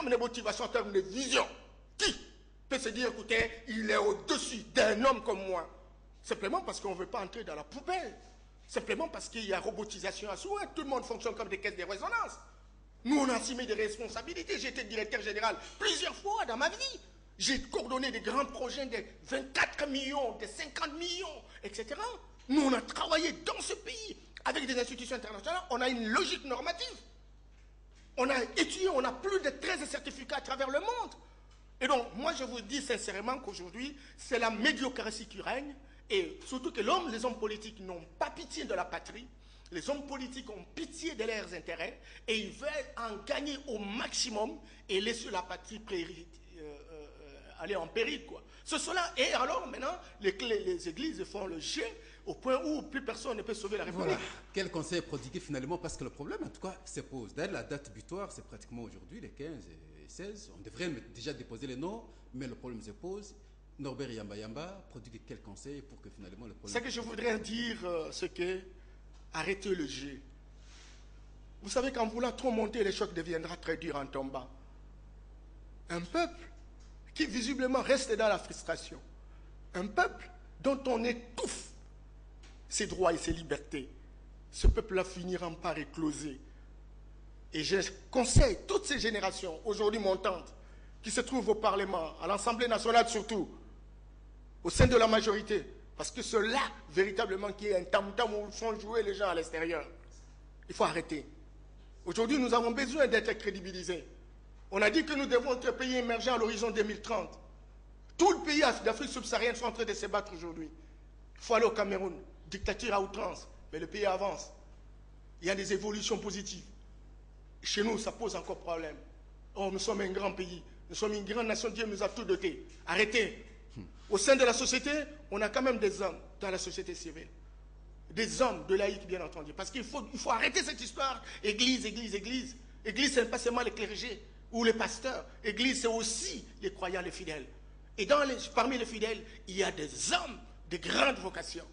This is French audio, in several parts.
termes de motivation, en termes de vision, qui peut se dire, écoutez, il est au-dessus d'un homme comme moi? Simplement parce qu'on ne veut pas entrer dans la poubelle. Simplement parce qu'il y a robotisation à souhait. Tout le monde fonctionne comme des caisses de résonance. Nous, on a assumé des responsabilités. J'ai été directeur général plusieurs fois dans ma vie. J'ai coordonné des grands projets de 24 millions, de 50 millions, etc. Nous, on a travaillé dans ce pays avec des institutions internationales. On a une logique normative. On a étudié, on a plus de 13 certificats à travers le monde. Et donc, moi, je vous dis sincèrement qu'aujourd'hui, c'est la médiocratie qui règne. Et surtout que les hommes politiques n'ont pas pitié de la patrie. Les hommes politiques ont pitié de leurs intérêts et ils veulent en gagner au maximum et laisser la patrie aller en péril, quoi. C'est cela. Et alors, maintenant, les églises font le jeu au point où plus personne ne peut sauver la République. Voilà. Quel conseil prodigué finalement? Parce que le problème, en tout cas, se pose. D'ailleurs, la date butoir, c'est pratiquement aujourd'hui, les 15 et 16. On devrait déjà déposer les noms, mais le problème se pose. Norbert Yamba produit quel conseil pour que finalement le problème... Ce que je voudrais dire, c'est que arrêtez le jeu. Vous savez qu'en voulant trop monter, le choc deviendra très dur en tombant. Un peuple qui visiblement reste dans la frustration. Un peuple dont on étouffe ses droits et ses libertés. Ce peuple-là finira par écloser. Et je conseille toutes ces générations, aujourd'hui montantes, qui se trouvent au Parlement, à l'Assemblée nationale surtout, au sein de la majorité, parce que c'est là, véritablement, qu'il y a un tam-tam où font jouer les gens à l'extérieur. Il faut arrêter. Aujourd'hui, nous avons besoin d'être crédibilisés. On a dit que nous devons être pays émergents à l'horizon 2030. Tout le pays d'Afrique subsaharienne sont en train de se battre aujourd'hui. Il faut aller au Cameroun. Dictature à outrance. Mais le pays avance. Il y a des évolutions positives. Chez nous, ça pose encore problème. Oh, nous sommes un grand pays. Nous sommes une grande nation. Dieu nous a tout doté. Arrêtez. Au sein de la société, on a quand même des hommes dans la société civile. Des hommes de laïcs, bien entendu. Parce qu'il faut arrêter cette histoire. Église, église, église. Église, ce n'est pas seulement les clergés ou les pasteurs. Église, c'est aussi les croyants, les fidèles. Et parmi les fidèles, il y a des hommes de grandes vocations.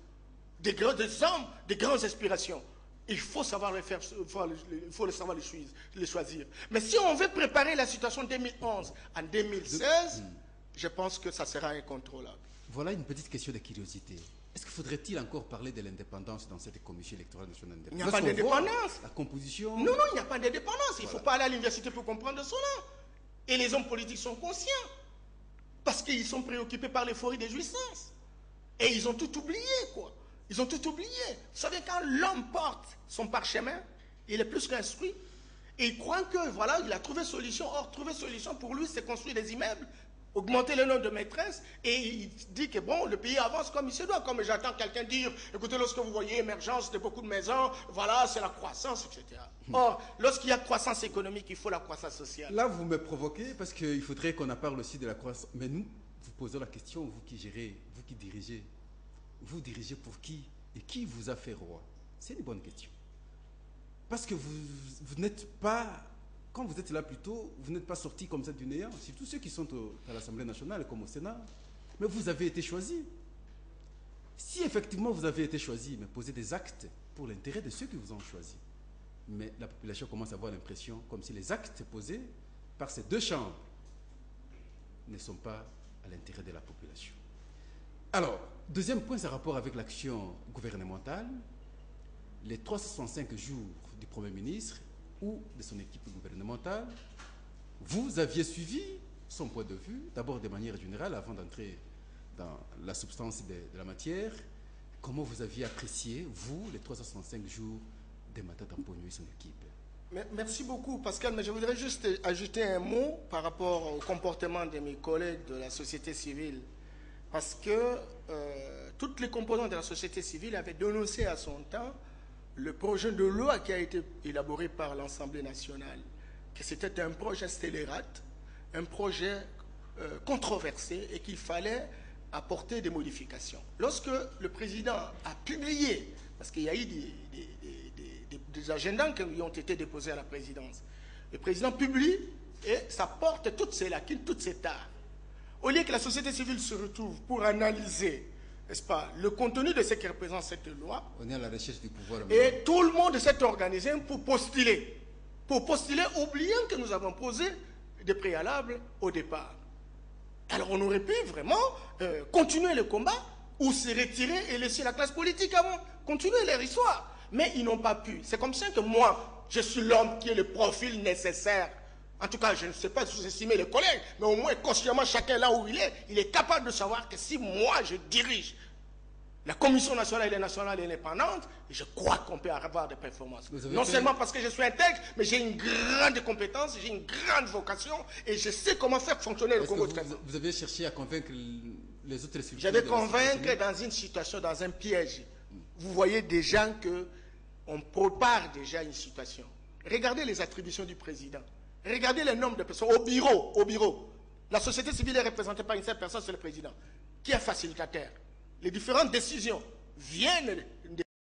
Des hommes de grandes aspirations. Il faut savoir les faire, il faut savoir les choisir. Mais si on veut préparer la situation 2011 en 2016, je pense que ça sera incontrôlable. Voilà une petite question de curiosité. Est-ce qu'il faudrait-il encore parler de l'indépendance dans cette commission électorale nationale? Il n'y a pas d'indépendance. La composition... Non, il n'y a pas d'indépendance. Il ne faut pas aller à l'université pour comprendre cela. Et les hommes politiques sont conscients. Parce qu'ils sont préoccupés par l'euphorie des jouissances. Et ils ont tout oublié, quoi. Ils ont tout oublié. Vous savez, quand l'homme porte son parchemin, il est plus qu'instruit. Et il croit que, voilà, il a trouvé solution. Or, trouver solution pour lui, c'est construire des immeubles, augmenter le nombre de maîtresses. Et il dit que, bon, le pays avance comme il se doit. Comme j'entends quelqu'un dire, écoutez, lorsque vous voyez émergence de beaucoup de maisons, voilà, c'est la croissance, etc. Or, lorsqu'il y a croissance économique, il faut la croissance sociale. Là, vous me provoquez parce qu'il faudrait qu'on en parle aussi de la croissance. Mais nous, vous posez la question, vous qui gérez, vous qui dirigez. Vous dirigez pour qui? Et qui vous a fait roi? C'est une bonne question. Parce que vous n'êtes pas, quand vous êtes là plutôt, vous n'êtes pas sorti comme ça du néant. C'est tous ceux qui sont à l'Assemblée nationale comme au Sénat. Mais vous avez été choisi. Si effectivement vous avez été choisi, mais posez des actes pour l'intérêt de ceux qui vous ont choisi. Mais la population commence à avoir l'impression comme si les actes posés par ces deux chambres ne sont pas à l'intérêt de la population. Alors, deuxième point, c'est rapport avec l'action gouvernementale. Les 365 jours du Premier ministre ou de son équipe gouvernementale, vous aviez suivi son point de vue, d'abord de manière générale, avant d'entrer dans la substance de la matière. Comment vous aviez apprécié, vous, les 365 jours de Matata Mponyo et son équipe? Merci beaucoup, Pascal, mais je voudrais juste ajouter un mot par rapport au comportement de mes collègues de la société civile. Parce que toutes les composantes de la société civile avaient dénoncé à son temps le projet de loi qui a été élaboré par l'Assemblée nationale, que c'était un projet scélérate, un projet controversé et qu'il fallait apporter des modifications. Lorsque le président a publié, parce qu'il y a eu des agendas qui ont été déposés à la présidence, le président publie et ça porte toutes ces lacunes, toutes ces tares. Au lieu que la société civile se retrouve pour analyser, n'est-ce pas, le contenu de ce qui représente cette loi. On est à la recherche du pouvoir. Et tout le monde s'est organisé pour postuler. Pour postuler, oubliant que nous avons posé des préalables au départ. Alors on aurait pu vraiment continuer le combat ou se retirer et laisser la classe politique continuer leur histoire. Mais ils n'ont pas pu. C'est comme ça que moi, je suis l'homme qui est le profil nécessaire. En tout cas, je ne sais pas sous-estimer les collègues, mais au moins consciemment, chacun là où il est capable de savoir que si moi je dirige la Commission nationale et nationale indépendante, je crois qu'on peut avoir des performances. Non seulement parce que je suis intègre, mais j'ai une grande compétence, j'ai une grande vocation et je sais comment faire fonctionner le Congo de traitement. Vous avez cherché à convaincre les autres structures? J'avais convaincre dans une situation, dans un piège. Vous voyez déjà qu'on prépare déjà une situation. Regardez les attributions du président. Regardez le nombre de personnes au bureau. La société civile est représentée par une seule personne, c'est le président, qui est facilitateur. Les différentes décisions viennent